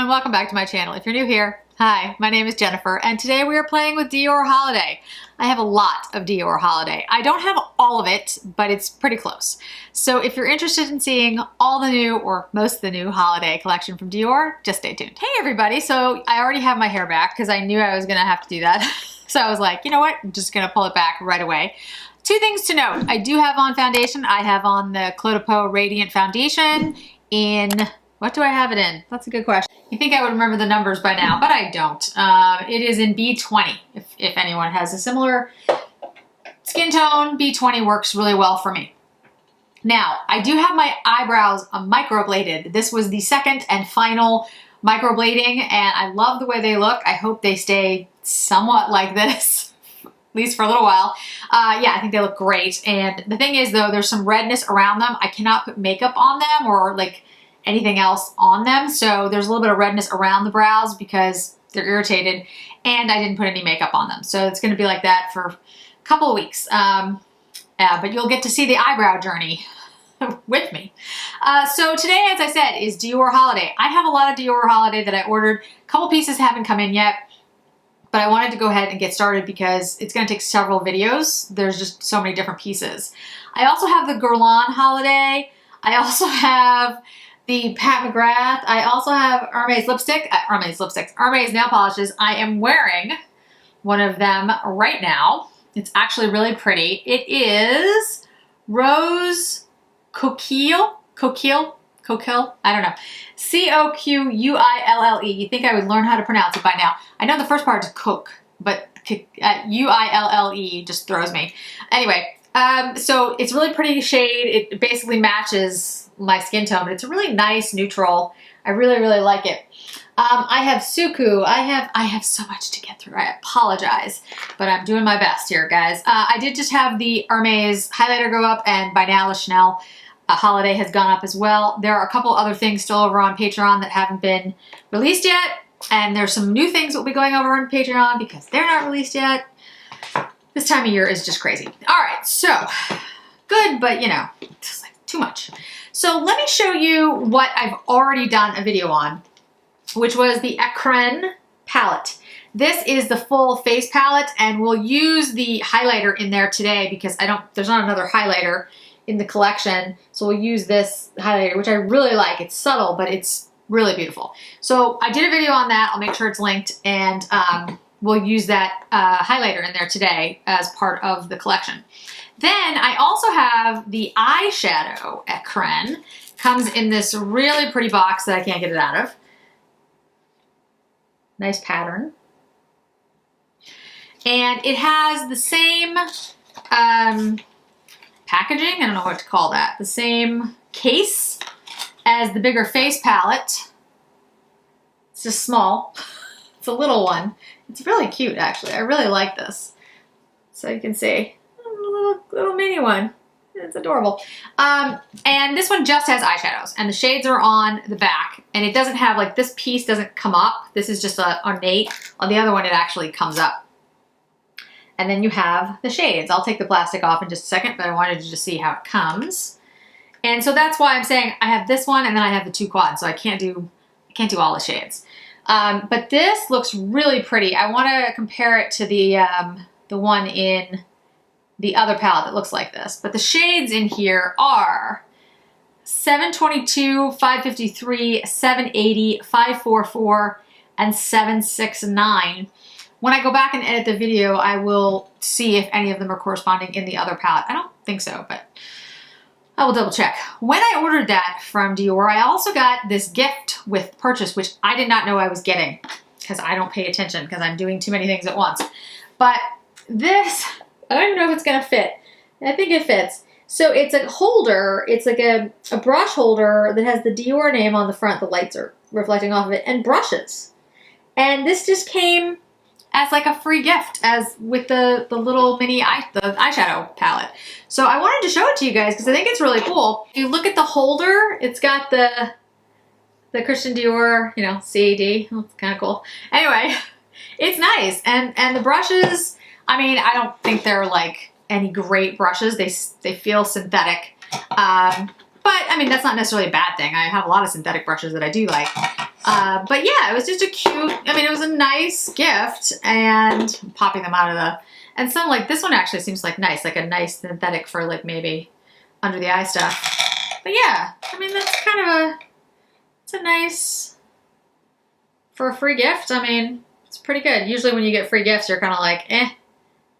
everyone, welcome back to my channel. If you're new here, hi, my name is Jennifer, and today we are playing with Dior Holiday. I have a lot of Dior Holiday. I don't have all of it, but it's pretty close. So if you're interested in seeing all the new, or most of the new holiday collection from Dior, just stay tuned. Hey everybody, so I already have my hair back because I knew I was gonna have to do that. So I was like, you know what, I'm just gonna pull it back right away. Two things to note, I do have on foundation. I have on the Clos de Peau Radiant Foundation in, what do I have it in? That's a good question. You think I would remember the numbers by now, but I don't. It is in B20. If anyone has a similar skin tone, B20 works really well for me. Now, I do have my eyebrows microbladed. This was the second and final microblading, and I love the way they look. I hope they stay somewhat like this, at least for a little while. Yeah, I think they look great. And the thing is, though, there's some redness around them. I cannot put makeup on them or like anything else on them. So there's a little bit of redness around the brows because they're irritated, and I didn't put any makeup on them. So it's gonna be like that for a couple of weeks. But you'll get to see the eyebrow journey with me. So today, as I said, is Dior Holiday. I have a lot of Dior Holiday that I ordered. A couple pieces haven't come in yet, but I wanted to go ahead and get started because it's gonna take several videos. There's just so many different pieces. I also have the Guerlain Holiday. I also have the Pat McGrath. I also have Hermes Hermes nail polishes. I am wearing one of them right now. It's actually really pretty. It is Rose Coquille, I don't know. C-O-Q-U-I-L-L-E. You think I would learn how to pronounce it by now. I know the first part is Coke, but U-I-L-L-E just throws me. Anyway, so it's really pretty shade. It basically matches my skin tone, but it's a really nice neutral. I really, really like it. I have Suku. I have so much to get through. I apologize, but I'm doing my best here, guys. I did just have the Hermes highlighter go up, and by now the Chanel Holiday has gone up as well. There are a couple other things still over on Patreon that haven't been released yet, and there's some new things that will be going over on Patreon because they're not released yet. This time of year is just crazy. All right, so good, but you know, it's like too much. So let me show you what I've already done a video on, which was the Ecrin palette. This is the full face palette, and we'll use the highlighter in there today because there's not another highlighter in the collection. So we'll use this highlighter, which I really like. It's subtle, but it's really beautiful. So I did a video on that. I'll make sure it's linked, and we'll use that highlighter in there today as part of the collection. Then I also have the eyeshadow Ecrin. Comes in this really pretty box that I can't get it out of. Nice pattern. And it has the same packaging, I don't know what to call that, the same case as the bigger face palette. It's just small. It's a little one. It's really cute, actually. I really like this. So you can see, a little mini one. It's adorable. And this one just has eyeshadows, and the shades are on the back, and it doesn't have, like, this piece doesn't come up. This is just a ornate. On the other one, it actually comes up. And then you have the shades. I'll take the plastic off in just a second, but I wanted you to see how it comes. And so that's why I'm saying I have this one, and then I have the two quads, so I can't do all the shades. But this looks really pretty. I want to compare it to the one in the other palette that looks like this. But the shades in here are 722, 553, 780, 544, and 769. When I go back and edit the video, I will see if any of them are corresponding in the other palette. I don't think so, but I will double check. When I ordered that from Dior, I also got this gift with purchase, which I did not know I was getting because I don't pay attention because I'm doing too many things at once. But this, I don't even know if it's gonna fit. I think it fits. So it's a holder, it's like a brush holder that has the Dior name on the front, the lights are reflecting off of it, and brushes. And this just came as like a free gift, as with the little mini eyeshadow palette. So I wanted to show it to you guys because I think it's really cool. If you look at the holder, it's got the Christian Dior, you know, CAD. That's kind of cool. Anyway, it's nice. And the brushes, I mean, I don't think they're like any great brushes. They feel synthetic. But I mean, that's not necessarily a bad thing. I have a lot of synthetic brushes that I do like. But yeah, it was just a cute, I mean, it was a nice gift, and I'm popping them out of the, and some like, this one actually seems like nice, like a nice synthetic for like maybe under the eye stuff. But yeah, I mean, that's kind of a, it's a nice, for a free gift, I mean, it's pretty good. Usually when you get free gifts, you're kind of like, eh,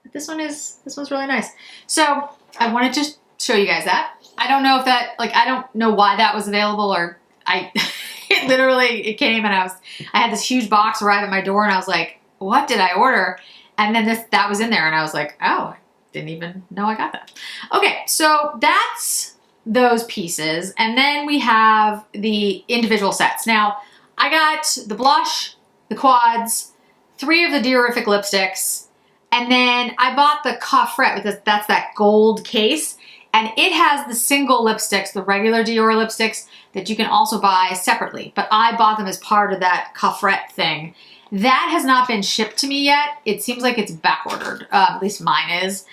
but this one's really nice. So I wanted to show you guys that. I don't know if that, like, I don't know why that was available, or it literally, it came and I had this huge box arrive at my door, and I was like, what did I order? And then that was in there, and I was like, oh, I didn't even know I got that. Okay, so that's those pieces. And then we have the individual sets. Now, I got the blush, the quads, 3 of the Diorific lipsticks, and then I bought the coffret, because that's that gold case, and it has the single lipsticks, the regular Dior lipsticks, that you can also buy separately, but I bought them as part of that coffret thing. That has not been shipped to me yet. It seems like it's back ordered, at least mine is.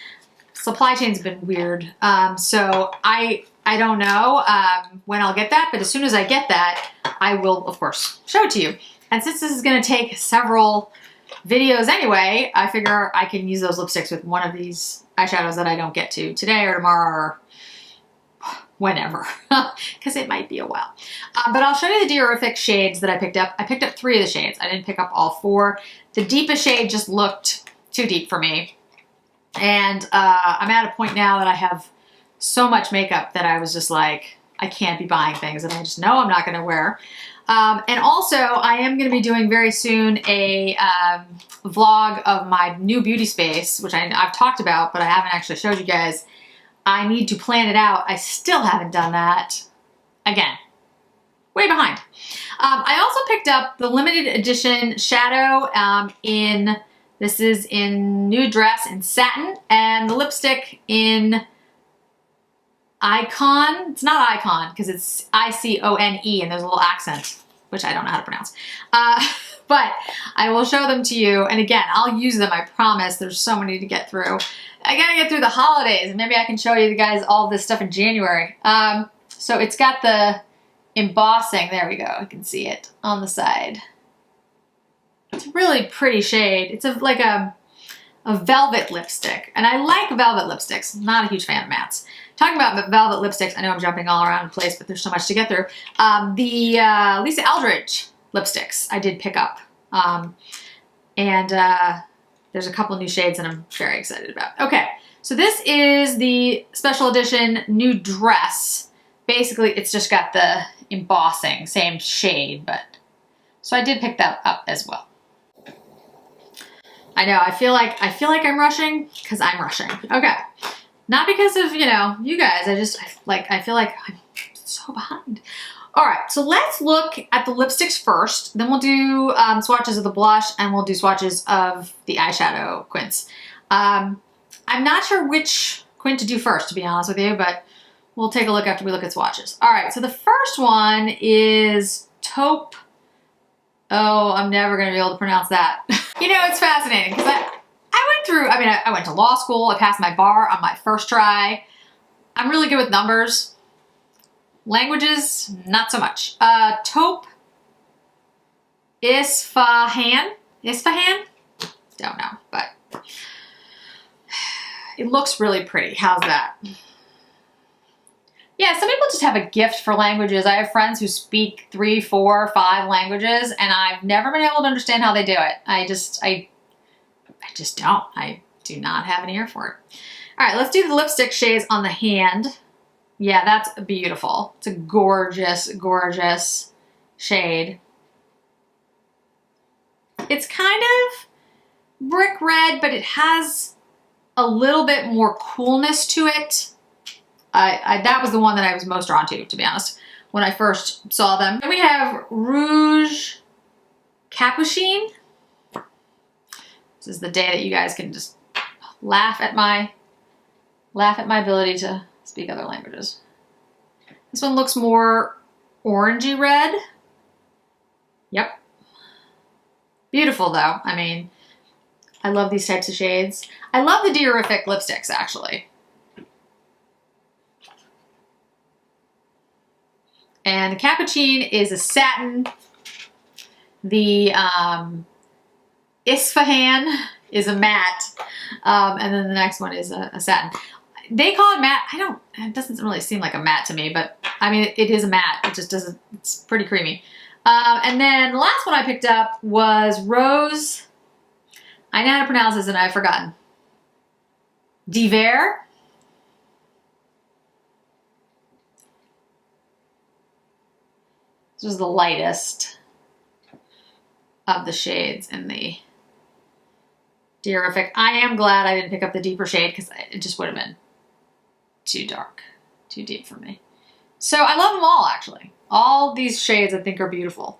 Supply chain's been weird, so I don't know when I'll get that, but as soon as I get that, I will, of course, show it to you. And since this is gonna take several videos anyway, I figure I can use those lipsticks with one of these eyeshadows that I don't get to today or tomorrow or whenever, because it might be a while. But I'll show you the Diorific shades that I picked up. I picked up 3 of the shades. I didn't pick up all 4. The deepest shade just looked too deep for me. And I'm at a point now that I have so much makeup that I was just like, I can't be buying things that I just know I'm not gonna wear. And also, I am going to be doing very soon a vlog of my new beauty space, which I've talked about, but I haven't actually showed you guys. I need to plan it out. I still haven't done that. Again, way behind. I also picked up the limited edition shadow this is in Nude Dress in satin, and the lipstick in Icon. It's not Icon because it's I-C-O-N-E and there's a little accent, which I don't know how to pronounce. But I will show them to you. And again, I'll use them, I promise. There's so many to get through. I gotta get through the holidays, and maybe I can show you guys all this stuff in January. So it's got the embossing. There we go. You can see it on the side. It's a really pretty shade. It's like a velvet lipstick. And I like velvet lipsticks. I'm not a huge fan of mattes. Talking about velvet lipsticks, I know I'm jumping all around the place, but there's so much to get through. The Lisa Eldridge lipsticks I did pick up. There's a couple new shades that I'm very excited about. Okay, so this is the special edition Nude Dress. Basically, it's just got the embossing, same shade, but... So I did pick that up as well. I know, I feel like I'm rushing, because I'm rushing. Okay. Not because of, you know, you guys. I feel like I'm so behind. All right, so let's look at the lipsticks first. Then we'll do swatches of the blush, and we'll do swatches of the eyeshadow quints. I'm not sure which quint to do first, to be honest with you, but we'll take a look after we look at swatches. All right, so the first one is taupe. Oh, I'm never going to be able to pronounce that. You know, it's fascinating because I went to law school. I passed my bar on my first try. I'm really good with numbers. Languages, not so much. Taupe Isfahan? Don't know, but it looks really pretty. How's that? Yeah, some people just have a gift for languages. I have friends who speak 3, 4, 5 languages, and I've never been able to understand how they do it. I just don't. I do not have an ear for it. All right, let's do the lipstick shades on the hand. Yeah, that's beautiful. It's a gorgeous, gorgeous shade. It's kind of brick red, but it has a little bit more coolness to it. That was the one that I was most drawn to be honest, when I first saw them. Then we have Rouge Capucine. This is the day that you guys can just laugh at my ability to speak other languages. This one looks more orangey red. Yep. Beautiful though. I mean, I love these types of shades. I love the Diorific lipsticks actually. And the Capucine is a satin. The Isfahan is a matte, and then the next one is a satin. They call it matte. It doesn't really seem like a matte to me, but I mean, it is a matte. It just doesn't, it's pretty creamy. And then the last one I picked up was Rose. I know how to pronounce this and I've forgotten. Dior. This was the lightest of the shades in the Diorific. I am glad I didn't pick up the deeper shade because it just would have been too dark, too deep for me. So I love them all, actually. All these shades I think are beautiful.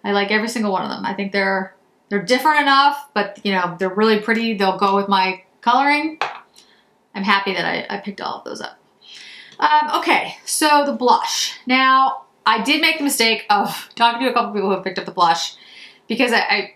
I like every single one of them. I think they're different enough, but you know, they're really pretty. They'll go with my coloring. I'm happy that I picked all of those up. Okay, so the blush. Now, I did make the mistake of talking to a couple people who have picked up the blush because I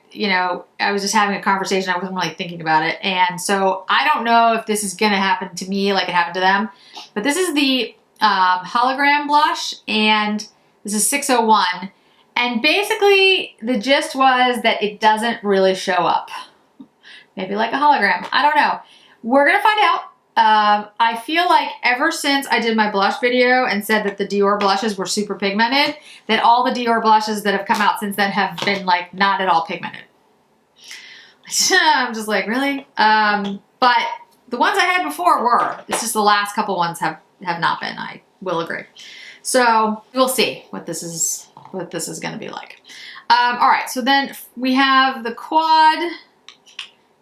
was just having a conversation. I wasn't really thinking about it. And so I don't know if this is going to happen to me like it happened to them. But this is the hologram blush, and this is 601. And basically, the gist was that it doesn't really show up. Maybe like a hologram. I don't know. We're going to find out. I feel like ever since I did my blush video and said that the Dior blushes were super pigmented, that all the Dior blushes that have come out since then have been like not at all pigmented. I'm just like, really? But the ones I had before were. It's just the last couple ones have not been, I will agree. So we'll see what this is going to be like. All right, so then we have the quad.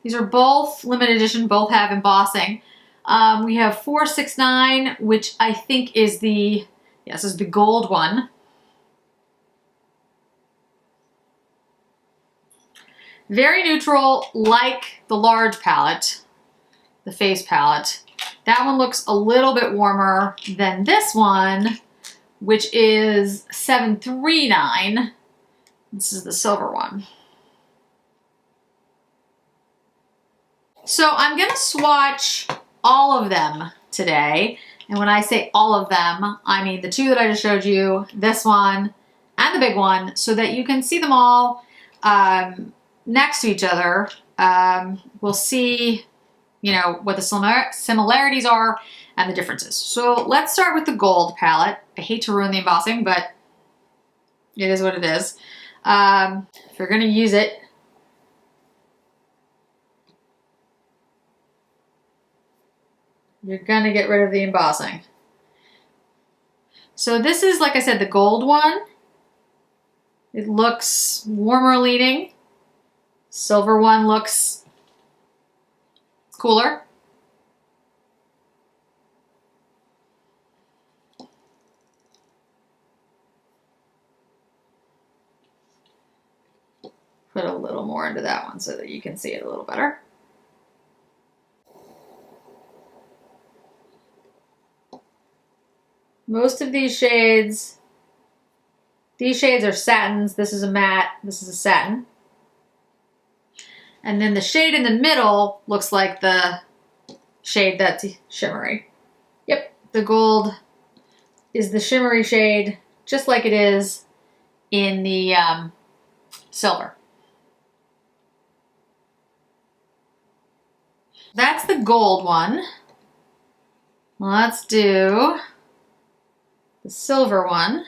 These are both limited edition, both have embossing. We have 469, which I think is this is the gold one. Very neutral, like the large palette, the face palette. That one looks a little bit warmer than this one, which is 739. This is the silver one. So I'm gonna swatch all of them today. And when I say all of them, I mean the two that I just showed you, this one and the big one, so that you can see them all next to each other. We'll see, you know, what the similarities are and the differences. So let's start with the gold palette. I hate to ruin the embossing, but it is what it is. If you're gonna use it, you're gonna get rid of the embossing. So this is, like I said, the gold one. It looks warmer leaning. Silver one looks cooler. Put a little more into that one so that you can see it a little better. Most of these shades are satins. This is a matte, this is a satin. And then the shade in the middle looks like the shade that's shimmery. Yep, the gold is the shimmery shade, just like it is in the silver. That's the gold one. Let's do the silver one.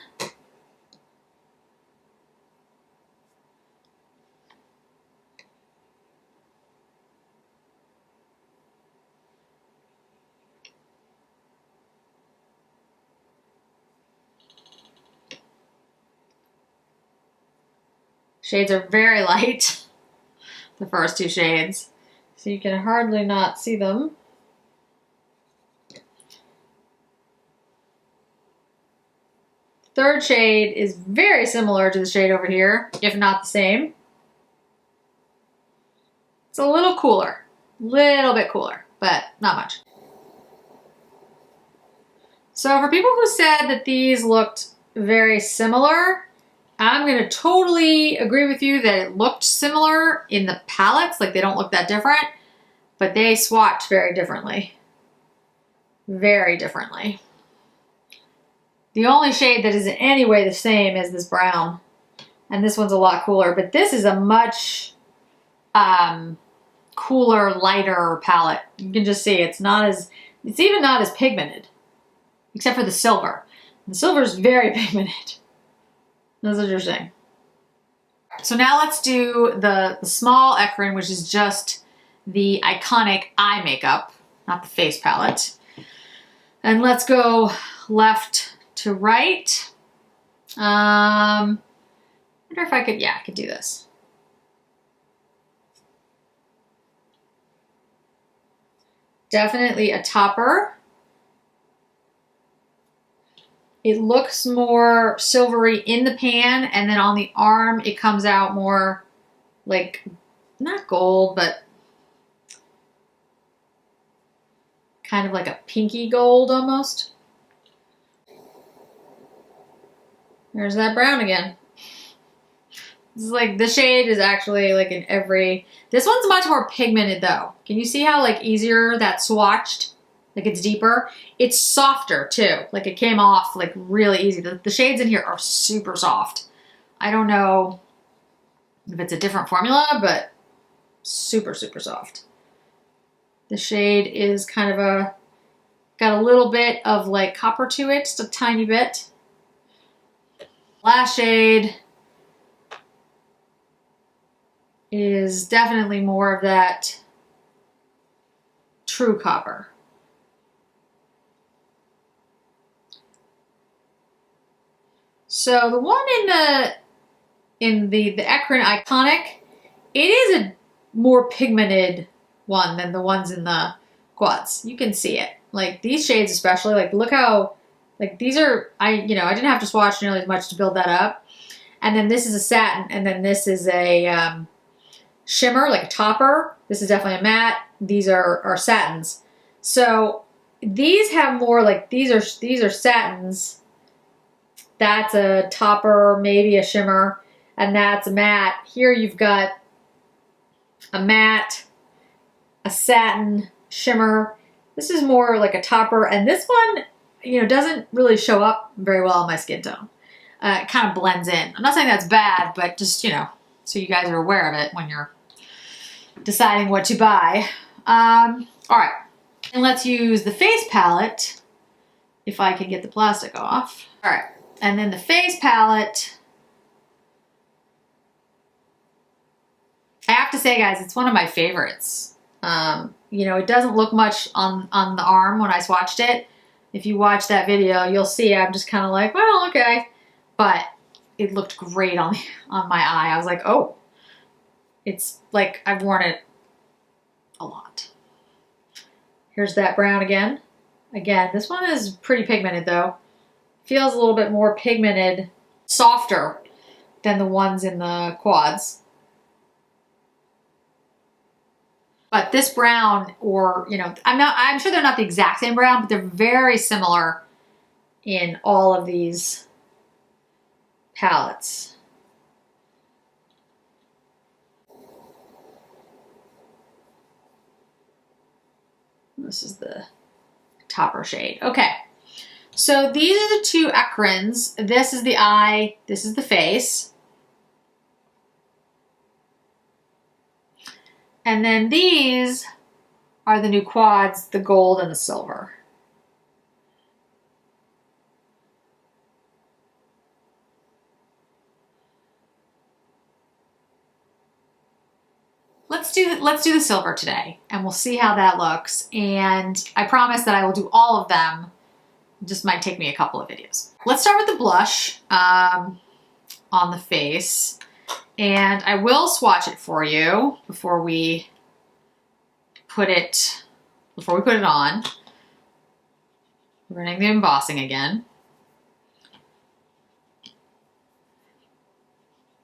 Shades are very light, the first two shades, so you can hardly not see them. Third shade is very similar to the shade over here, if not the same. It's a little cooler, little bit cooler, but not much. So for people who said that these looked very similar, I'm gonna totally agree with you that it looked similar in the palettes, like they don't look that different, but they swatch very differently. Very differently. The only shade that is in any way the same is this brown. and this one's a lot cooler, but this is a much cooler, lighter palette. You can just see it's even not as pigmented, except for the silver. The silver is very pigmented. That's interesting. So now let's do the small ecrin, which is just the iconic eye makeup, not the face palette. And let's go left to right. I wonder if I could, yeah, I could do this. Definitely a topper. It looks more silvery in the pan, and then on the arm it comes out more like, not gold, but kind of like a pinky gold almost. There's that brown again. This is like, the shade is actually like in every, this one's much more pigmented though. Can you see how like easier that swatched? Like it's deeper. It's softer too. Like it came off like really easy. The shades in here are super soft. I don't know if it's a different formula, but super, super soft. The shade is kind of got a little bit of like copper to it, just a tiny bit. Last shade is definitely more of that true copper. So the one in the ecrin iconic, it is a more pigmented one than the ones in the quads. You can see it. Like these shades especially, like look how, like these are, I didn't have to swatch nearly as much to build that up. And then this is a satin, and then this is a shimmer, like a topper. This is definitely a matte. These are satins. So these have more like, these are satins. That's a topper, maybe a shimmer, and that's a matte. Here you've got a matte, a satin, shimmer. This is more like a topper, and this one, doesn't really show up very well on my skin tone. It kind of blends in. I'm not saying that's bad, but just, so you guys are aware of it when you're deciding what to buy. All right, and let's use the face palette, if I can get the plastic off. All right, and then the face palette, I have to say, guys, it's one of my favorites. It doesn't look much on the arm when I swatched it. If you watch that video, you'll see I'm just kind of like, well, okay. But it looked great on my eye. I was like, oh, it's like I've worn it a lot. Here's that brown again. Again, this one is pretty pigmented though. Feels a little bit more pigmented, softer than the ones in the quads. But this brown, or, I'm sure they're not the exact same brown, but they're very similar in all of these palettes. This is the topper shade. Okay, so these are the two ecrins. This is the eye, this is the face. And then these are the new quads, the gold and the silver. Let's do the silver today, and we'll see how that looks. And I promise that I will do all of them. It just might take me a couple of videos. Let's start with the blush on the face. And I will swatch it for you before we put it on. We're running the embossing again.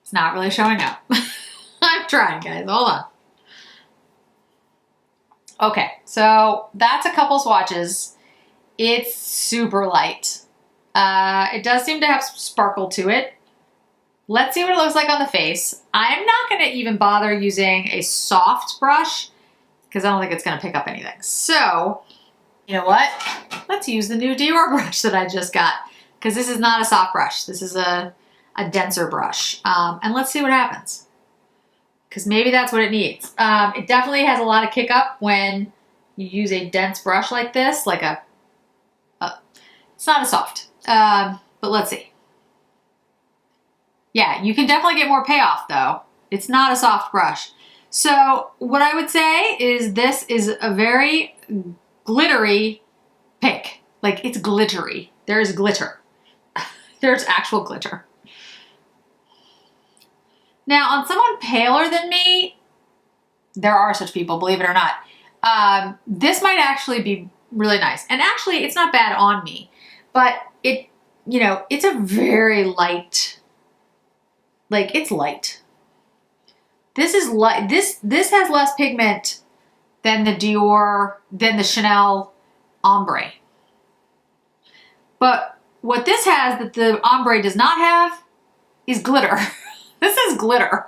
It's not really showing up. I'm trying, guys, hold on. Okay, so that's a couple swatches. It's super light. It does seem to have some sparkle to it. Let's see what it looks like on the face. I'm not gonna even bother using a soft brush because I don't think it's gonna pick up anything. So, you know what? Let's use the new Dior brush that I just got, because this is not a soft brush. This is a a denser brush. And let's see what happens. Because maybe that's what it needs. It definitely has a lot of kick up when you use a dense brush like this, like it's not a soft, but let's see. Yeah, you can definitely get more payoff though. It's not a soft brush. So what I would say is this is a very glittery pink. Like it's glittery. There's glitter. There's actual glitter. Now on someone paler than me, there are such people, believe it or not, this might actually be really nice. And actually it's not bad on me, but it, you know, it's a very light, like it's light. This is light. This has less pigment than the than the Chanel ombre. But what this has that the ombre does not have is glitter. This is glitter.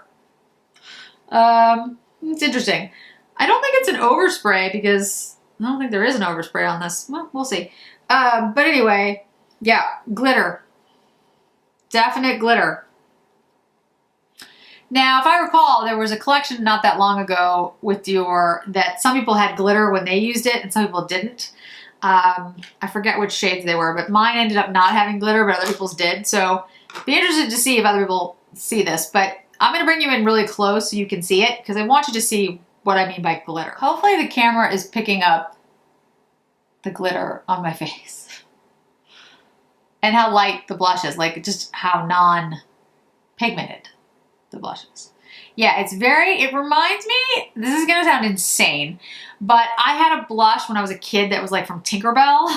It's interesting. I don't think it's an overspray because I don't think there is an overspray on this. Well, we'll see. But anyway, yeah, glitter. Definite glitter. Now, if I recall, there was a collection not that long ago with Dior that some people had glitter when they used it and some people didn't. I forget which shades they were, but mine ended up not having glitter, but other people's did. So be interested to see if other people see this. But I'm going to bring you in really close so you can see it because I want you to see what I mean by glitter. Hopefully the camera is picking up the glitter on my face. And how light the blush is, like just how non-pigmented the blushes. Yeah, it reminds me, this is gonna sound insane, but I had a blush when I was a kid that was like from Tinkerbell.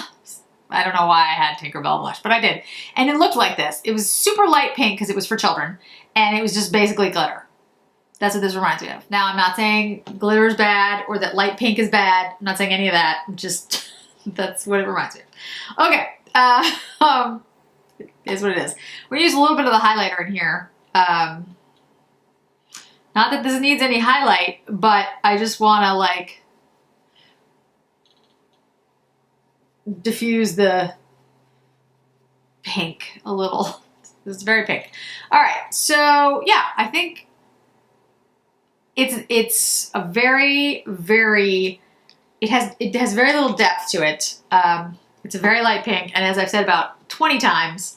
I don't know why I had Tinkerbell blush, but I did. And it looked like this. It was super light pink because it was for children, and it was just basically glitter. That's what this reminds me of. Now, I'm not saying glitter is bad or that light pink is bad. I'm not saying any of that. Just, that's what it reminds me of. Okay, is what it is. We're gonna use a little bit of the highlighter in here. Not that this needs any highlight, but I just want to like diffuse the pink a little. It's very pink. All right, so yeah, I think it's a very, very, it has very little depth to it. It's a very light pink, and as I've said about 20 times,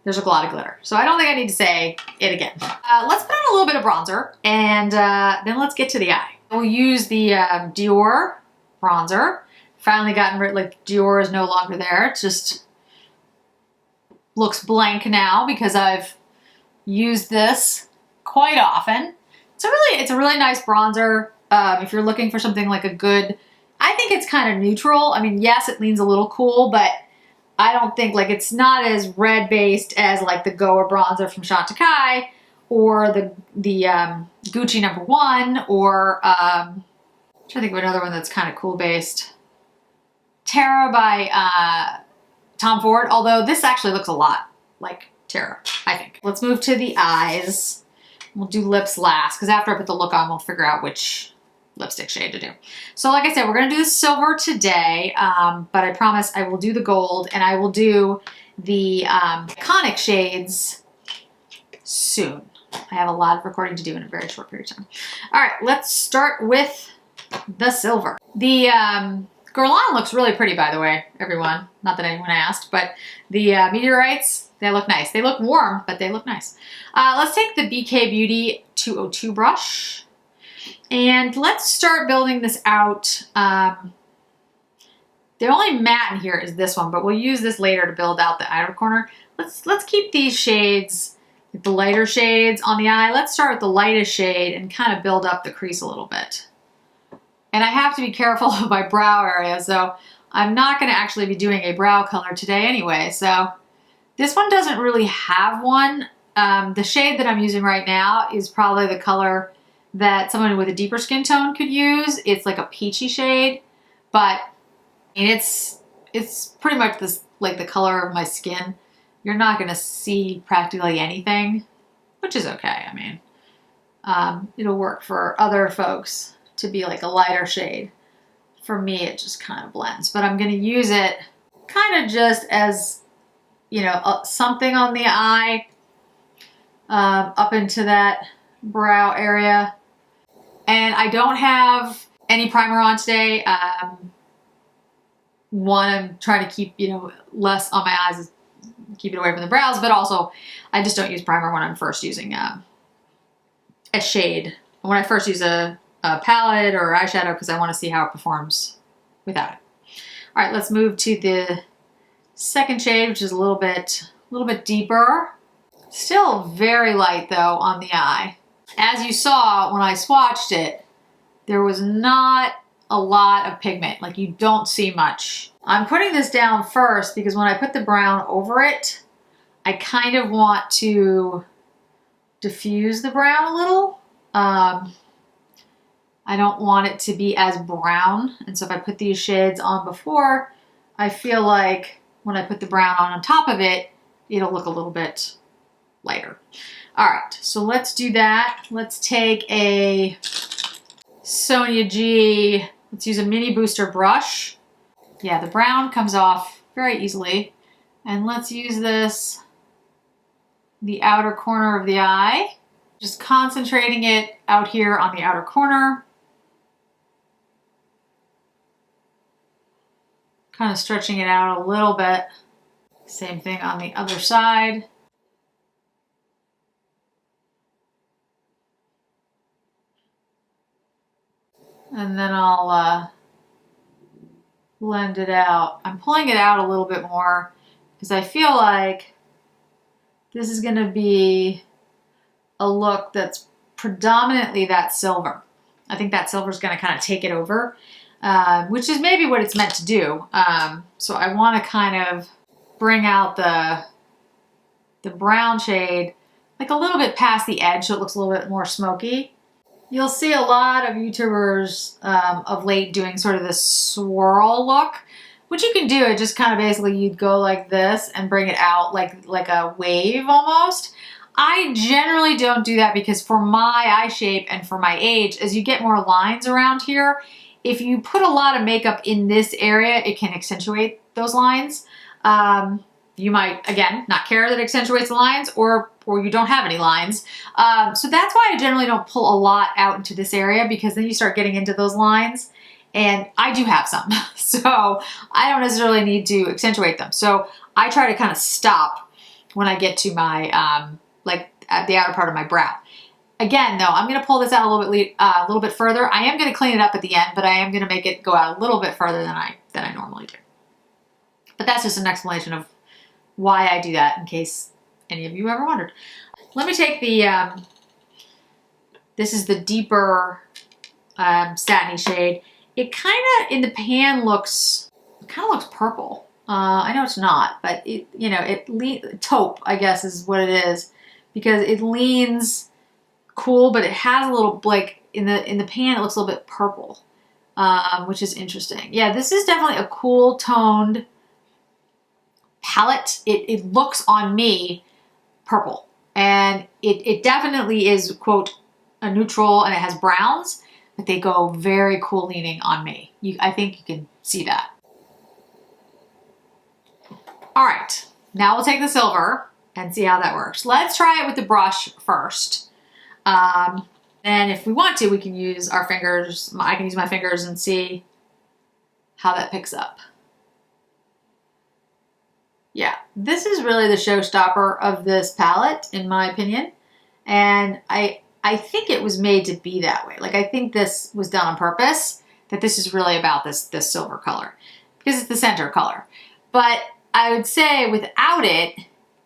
there's a lot of glitter. So I don't think I need to say it again. Let's put on a little bit of bronzer, and then let's get to the eye. We'll use the Dior bronzer. Finally gotten rid, like Dior is no longer there. It just looks blank now because I've used this quite often. It's a really nice bronzer. If you're looking for something like a good, I think it's kind of neutral. I mean, yes, it leans a little cool, but I don't think, like, it's not as red based as like the Goa bronzer from Chantecaille or the Gucci #1 or I'm trying to think of another one that's kind of cool based. Terra by Tom Ford, although this actually looks a lot like Terra, I think. Let's move to the eyes. We'll do lips last because after I put the look on, we'll figure out which lipstick shade to do. So like I said, we're going to do the silver today, but I promise I will do the gold and I will do the iconic shades soon. I have a lot of recording to do in a very short period of time. All right, let's start with the silver. The Guerlain looks really pretty, by the way, everyone. Not that anyone asked, but the meteorites, they look nice. They look warm, but they look nice. Let's take the BK Beauty 202 brush. And let's start building this out. The only matte in here is this one, but we'll use this later to build out the outer corner. Let's keep these shades, the lighter shades on the eye. Let's start with the lightest shade and kind of build up the crease a little bit. And I have to be careful of my brow area, so I'm not going to actually be doing a brow color today anyway. So this one doesn't really have one. The shade that I'm using right now is probably the color that someone with a deeper skin tone could use. It's like a peachy shade, but it's pretty much this, like the color of my skin. You're not going to see practically anything, which is okay. I mean, it'll work for other folks to be like a lighter shade. For me, it just kind of blends, but I'm going to use it kind of just as, you know, something on the eye up into that brow area. And I don't have any primer on today. One, I'm trying to keep, less on my eyes, keep it away from the brows, but also I just don't use primer when I'm first using a shade. When I first use a palette or eyeshadow, because I want to see how it performs without it. All right, let's move to the second shade, which is a little bit deeper. Still very light though on the eye. As you saw when I swatched it, there was not a lot of pigment. Like, you don't see much. I'm putting this down first because when I put the brown over it, I kind of want to diffuse the brown a little. I don't want it to be as brown. And so if I put these shades on before, I feel like when I put the brown on top of it, it'll look a little bit lighter. All right, so let's do that. Let's take a Sonia G, let's use a mini booster brush. Yeah, the brown comes off very easily. And let's use this, the outer corner of the eye. Just concentrating it out here on the outer corner. Kind of stretching it out a little bit. Same thing on the other side. And then I'll blend it out. I'm pulling it out a little bit more because I feel like this is going to be a look that's predominantly that silver. I think that silver is going to kind of take it over, which is maybe what it's meant to do. So I want to kind of bring out the brown shade like a little bit past the edge so it looks a little bit more smoky. You'll see a lot of YouTubers of late doing sort of this swirl look, which you can do. It just kind of basically you'd go like this and bring it out like a wave almost. I generally don't do that because for my eye shape and for my age, as you get more lines around here, if you put a lot of makeup in this area, it can accentuate those lines. You might, again, not care that it accentuates the lines, or you don't have any lines. So that's why I generally don't pull a lot out into this area, because then you start getting into those lines, and I do have some. So I don't necessarily need to accentuate them. So I try to kind of stop when I get to my, like at the outer part of my brow. Again, though, I'm going to pull this out a little bit further. I am going to clean it up at the end, but I am going to make it go out a little bit further than I normally do. But that's just an explanation of why I do that, in case any of you ever wondered. Let me take the, this is the deeper satiny shade. It kind of, in the pan, looks purple. I know it's not, but taupe, I guess, is what it is, because it leans cool, but it has a little, like, in the pan, it looks a little bit purple, which is interesting. Yeah, this is definitely a cool toned palette. It looks on me purple, and it definitely is, quote, a neutral, and it has browns, but they go very cool leaning on me. I think you can see that. All right, now we'll take the silver and see how that works. Let's try it with the brush first. And if we want to, we can use our fingers. I can use my fingers and see how that picks up. Yeah, this is really the showstopper of this palette, in my opinion. And I think it was made to be that way. Like, I think this was done on purpose, that this is really about this silver color, because it's the center color. But I would say without it,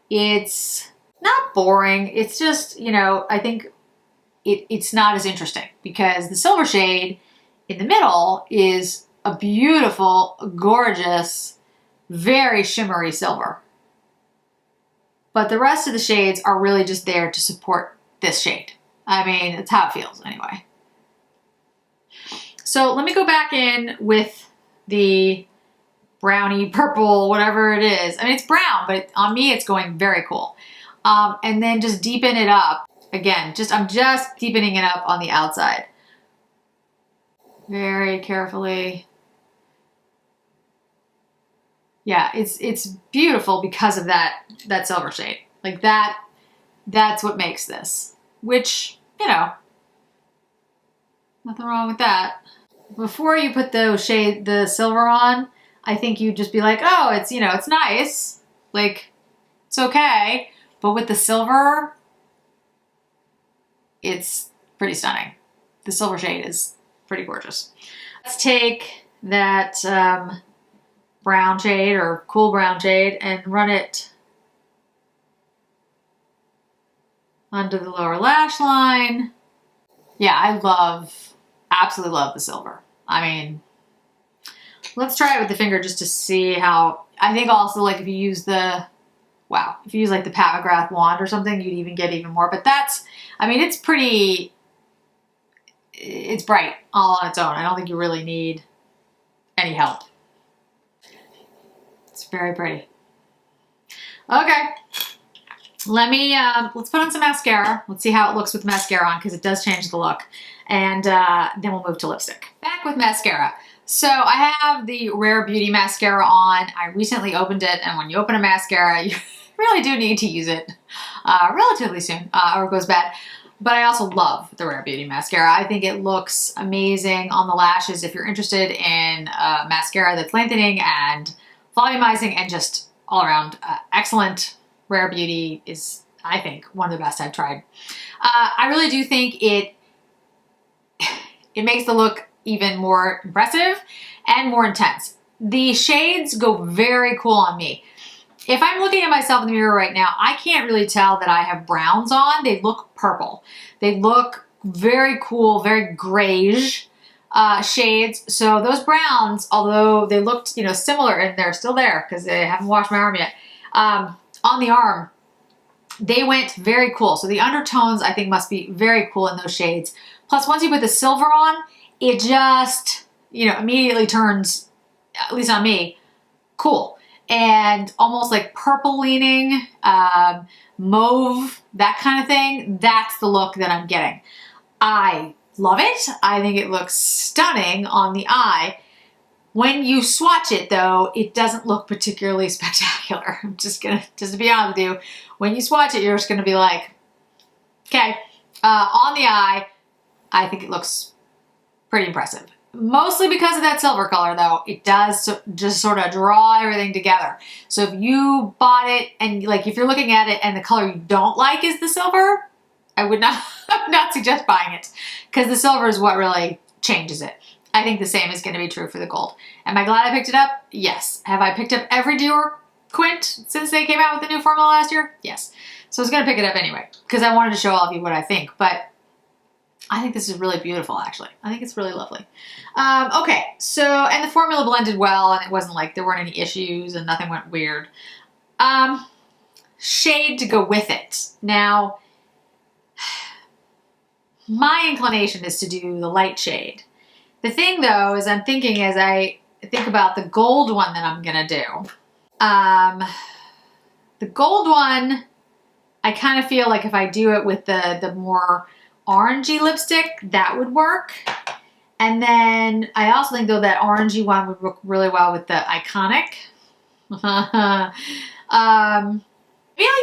it's not boring. It's just, I think it's not as interesting, because the silver shade in the middle is a beautiful, gorgeous, very shimmery silver. But the rest of the shades are really just there to support this shade. I mean, it's how it feels anyway. So let me go back in with the browny purple, whatever it is. I mean, it's brown, but on me, it's going very cool. And then just deepen it up. Again, I'm just deepening it up on the outside. Very carefully. Yeah, it's beautiful because of that silver shade. Like, that that's what makes this, which, you know, nothing wrong with that. Before you put the silver on, I think you'd just be like, oh, it's, you know, it's nice. Like, it's okay. But with the silver, it's pretty stunning. The silver shade is pretty gorgeous. Let's take that brown shade or cool brown shade and run it under the lower lash line. Yeah, I absolutely love the silver. I mean, let's try it with the finger just to see how, I think also like if you use the, wow, if you use like the Pat McGrath wand or something, you'd even get even more. But that's, I mean, it's pretty, it's bright all on its own. I don't think you really need any help. It's very pretty. Okay. Let's put on some mascara. Let's see how it looks with mascara on because it does change the look. And then we'll move to lipstick. Back with mascara. So I have the Rare Beauty mascara on. I recently opened it, and when you open a mascara, you really do need to use it relatively soon or it goes bad. But I also love the Rare Beauty mascara. I think it looks amazing on the lashes. If you're interested in mascara that's lengthening and volumizing and just all around excellent, Rare Beauty is, I think, one of the best I've tried. I really do think it makes the look even more impressive and more intense. The shades go very cool on me. If I'm looking at myself in the mirror right now, I can't really tell that I have browns on. They look purple. They look very cool, very grayish shades. So those browns, although they looked, you know, similar, and they're still there because they haven't washed my arm yet, on the arm, they went very cool. So the undertones, I think, must be very cool in those shades. Plus, once you put the silver on, it just, you know, immediately turns, at least on me, cool. And almost like purple leaning, mauve, that kind of thing. That's the look that I'm getting. I love it. I think it looks stunning on the eye. When you swatch it though, it doesn't look particularly spectacular. I'm just to be honest with you, when you swatch it, you're just gonna be like, okay. On the eye, I think it looks pretty impressive. Mostly because of that silver color though. It does just sort of draw everything together. So if you bought it and like if you're looking at it and the color you don't like is the silver, I would not suggest buying it because the silver is what really changes it. I think the same is going to be true for the gold. Am I glad I picked it up? Yes. Have I picked up every Dior quint since they came out with the new formula last year? Yes. So I was going to pick it up anyway because I wanted to show all of you what I think. But I think this is really beautiful, actually. I think it's really lovely. Okay, so, and the formula blended well, and it wasn't like there weren't any issues and nothing went weird. Shade to go with it. Now, my inclination is to do the light shade. The thing, though, is I'm thinking as I think about the gold one that I'm going to do. The gold one, I kind of feel like if I do it with the more orangey lipstick, that would work. And then I also think though that orangey one would work really well with the Iconic. Maybe I'll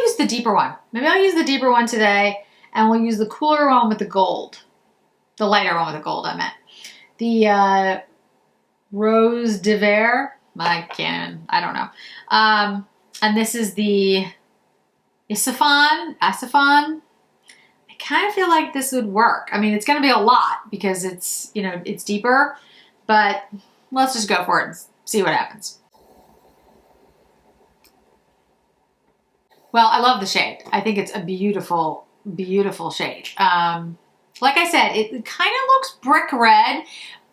use the deeper one. Maybe I'll use the deeper one today and we'll use the cooler one with the gold. The lighter one with the gold, I meant. The Rose de Verre. I don't know. And this is the Acifon. Kind of feel like this would work. I mean, it's going to be a lot because it's, you know, it's deeper, but let's just go for it and see what happens. Well, I love the shade. I think it's a beautiful, beautiful shade. Like I said, it kind of looks brick red,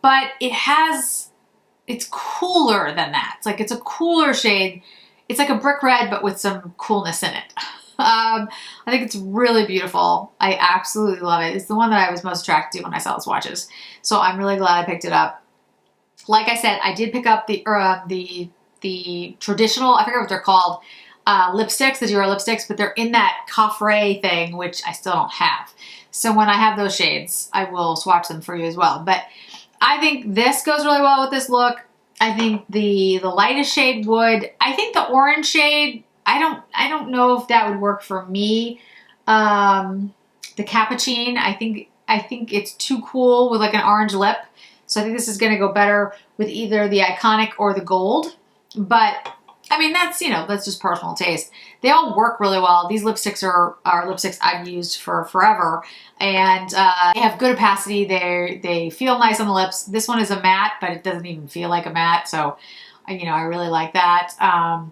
but it's cooler than that. It's like, it's a cooler shade. It's like a brick red, but with some coolness in it. I think it's really beautiful. I absolutely love it. It's the one that I was most attracted to when I saw the swatches. So I'm really glad I picked it up. Like I said, I did pick up the traditional, I forget what they're called, lipsticks, the Dior lipsticks, but they're in that coffret thing, which I still don't have. So when I have those shades, I will swatch them for you as well. But I think this goes really well with this look. I think the lightest shade would. I think the orange shade, I don't know if that would work for me. The Cappuccine, I think it's too cool with like an orange lip. So I think this is going to go better with either the Iconic or the Gold. But I mean, that's, you know, that's just personal taste. They all work really well. These lipsticks are lipsticks I've used for forever, and they have good opacity. They feel nice on the lips. This one is a matte, but it doesn't even feel like a matte. So, you know, I really like that.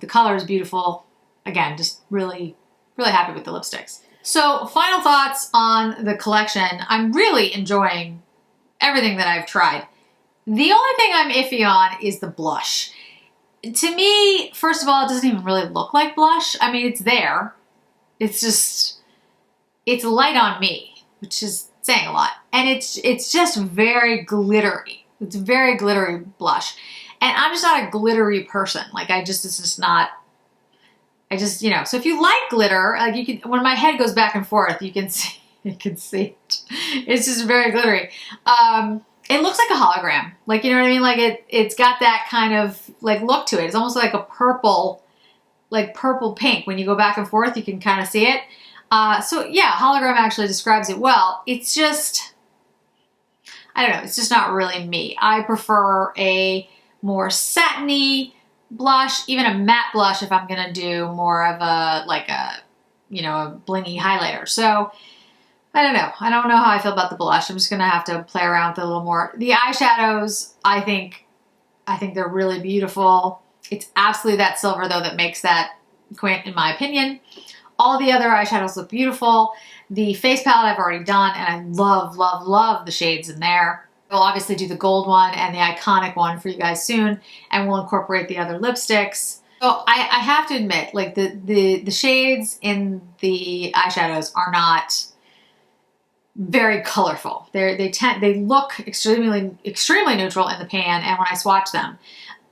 The color is beautiful. Again, just really, really happy with the lipsticks. So final thoughts on the collection. I'm really enjoying everything that I've tried. The only thing I'm iffy on is the blush. To me, first of all, it doesn't even really look like blush. I mean, it's there. It's just, it's light on me, which is saying a lot. And it's just very glittery. It's a very glittery blush. And I'm just not a glittery person. Like, it's just not, you know, so if you like glitter, like you can, when my head goes back and forth, you can see it. It's just very glittery. It looks like a hologram. Like, you know what I mean? Like it's got that kind of like look to it. It's almost like a purple, like purple pink. When you go back and forth, you can kind of see it. So yeah, hologram actually describes it well. It's just, I don't know. It's just not really me. I prefer a more satiny blush, even a matte blush if I'm going to do more of a, like a, you know, a blingy highlighter. So I don't know. I don't know how I feel about the blush. I'm just going to have to play around with it a little more. The eyeshadows, I think they're really beautiful. It's absolutely that silver, though, that makes that quint, in my opinion. All the other eyeshadows look beautiful. The face palette I've already done, and I love, love, love the shades in there. We'll obviously do the gold one and the Iconic one for you guys soon, and we'll incorporate the other lipsticks. So I have to admit, like the shades in the eyeshadows are not very colorful. They look extremely neutral in the pan and when I swatch them.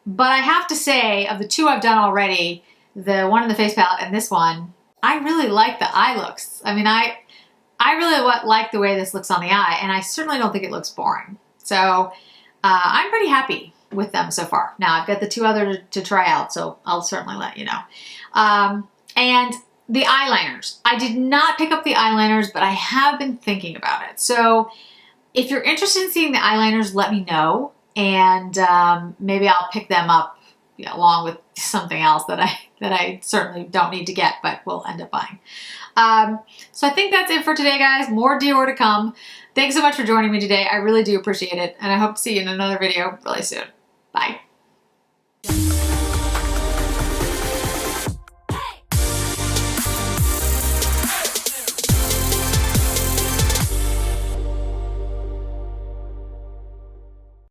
But I have to say, of the two I've done already, the one in the face palette and this one, I really like the eye looks. I mean, I really like the way this looks on the eye, and I certainly don't think it looks boring. So I'm pretty happy with them so far. Now I've got the two other to try out, so I'll certainly let you know. And the eyeliners. I did not pick up the eyeliners, but I have been thinking about it. So if you're interested in seeing the eyeliners, let me know. And maybe I'll pick them up, you know, along with something else that I certainly don't need to get, but will end up buying. So I think that's it for today, guys. More Dior to come. Thanks so much for joining me today. I really do appreciate it. And I hope to see you in another video really soon.